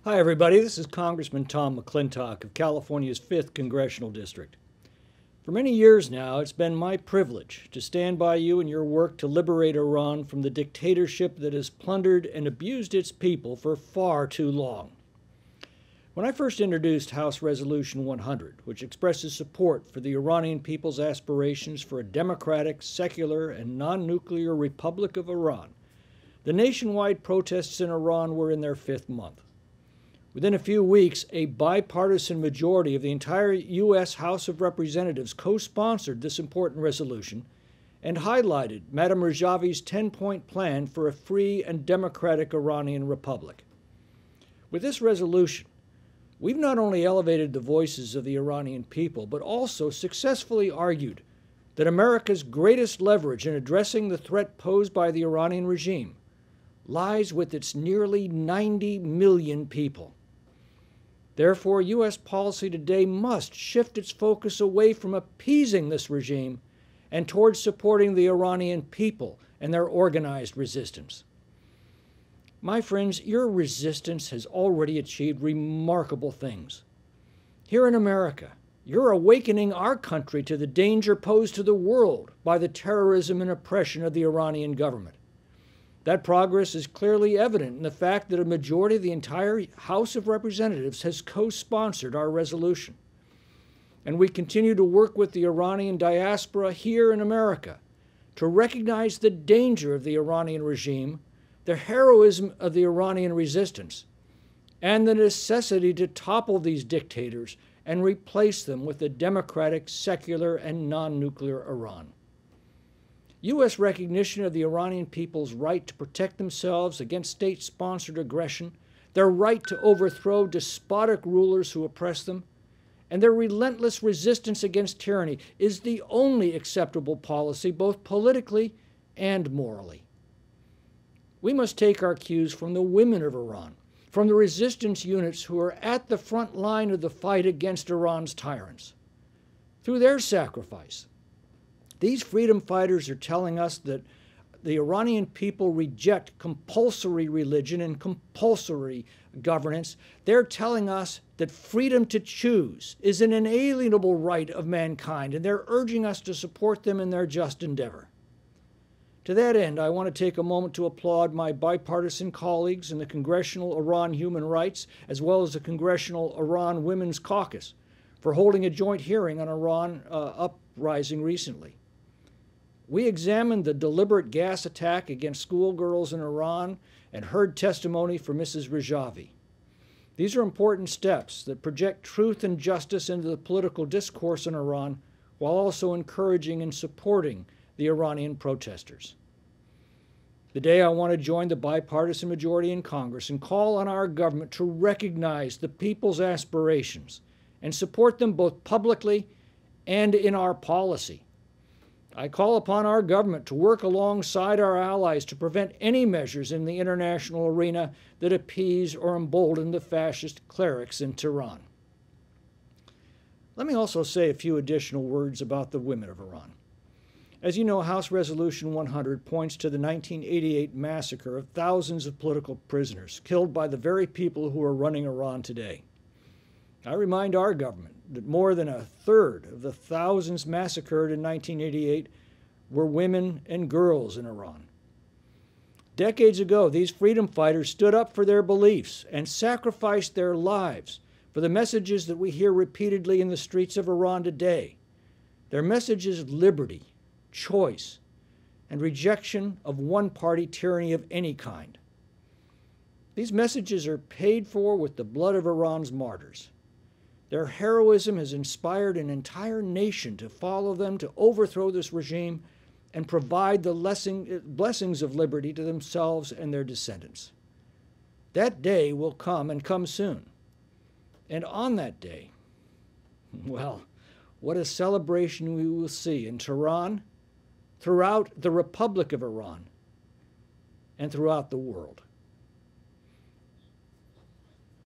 Hi, everybody. This is Congressman Tom McClintock of California's 5th Congressional District. For many years now, it's been my privilege to stand by you in your work to liberate Iran from the dictatorship that has plundered and abused its people for far too long. When I first introduced House Resolution 100, which expresses support for the Iranian people's aspirations for a democratic, secular, and non-nuclear Republic of Iran, the nationwide protests in Iran were in their 5th month. Within a few weeks, a bipartisan majority of the entire U.S. House of Representatives co-sponsored this important resolution and highlighted Madam Rajavi's 10-point plan for a free and democratic Iranian republic. With this resolution, we've not only elevated the voices of the Iranian people, but also successfully argued that America's greatest leverage in addressing the threat posed by the Iranian regime lies with its nearly 90 million people. Therefore, U.S. policy today must shift its focus away from appeasing this regime and towards supporting the Iranian people and their organized resistance. My friends, your resistance has already achieved remarkable things. Here in America, you're awakening our country to the danger posed to the world by the terrorism and oppression of the Iranian government. That progress is clearly evident in the fact that a majority of the entire House of Representatives has co-sponsored our resolution. And we continue to work with the Iranian diaspora here in America to recognize the danger of the Iranian regime, the heroism of the Iranian resistance, and the necessity to topple these dictators and replace them with a democratic, secular, and non-nuclear Iran. U.S. recognition of the Iranian people's right to protect themselves against state-sponsored aggression, their right to overthrow despotic rulers who oppress them, and their relentless resistance against tyranny is the only acceptable policy, both politically and morally. We must take our cues from the women of Iran, from the resistance units who are at the front line of the fight against Iran's tyrants. Through their sacrifice, these freedom fighters are telling us that the Iranian people reject compulsory religion and compulsory governance. They're telling us that freedom to choose is an inalienable right of mankind, and they're urging us to support them in their just endeavor. To that end, I want to take a moment to applaud my bipartisan colleagues in the Congressional Iran Human Rights, as well as the Congressional Iran Women's Caucus, for holding a joint hearing on Iran uprising recently. We examined the deliberate gas attack against schoolgirls in Iran and heard testimony from Mrs. Rajavi. These are important steps that project truth and justice into the political discourse in Iran, while also encouraging and supporting the Iranian protesters. Today, I want to join the bipartisan majority in Congress and call on our government to recognize the people's aspirations and support them both publicly and in our policy. I call upon our government to work alongside our allies to prevent any measures in the international arena that appease or embolden the fascist clerics in Tehran. Let me also say a few additional words about the women of Iran. As you know, House Resolution 100 points to the 1988 massacre of thousands of political prisoners killed by the very people who are running Iran today. I remind our government that more than a third of the thousands massacred in 1988 were women and girls in Iran. Decades ago, these freedom fighters stood up for their beliefs and sacrificed their lives for the messages that we hear repeatedly in the streets of Iran today. Their message is liberty, choice, and rejection of one-party tyranny of any kind. These messages are paid for with the blood of Iran's martyrs. Their heroism has inspired an entire nation to follow them, to overthrow this regime, and provide the blessings of liberty to themselves and their descendants. That day will come, and come soon. And on that day, well, what a celebration we will see in Tehran, throughout the Republic of Iran, and throughout the world.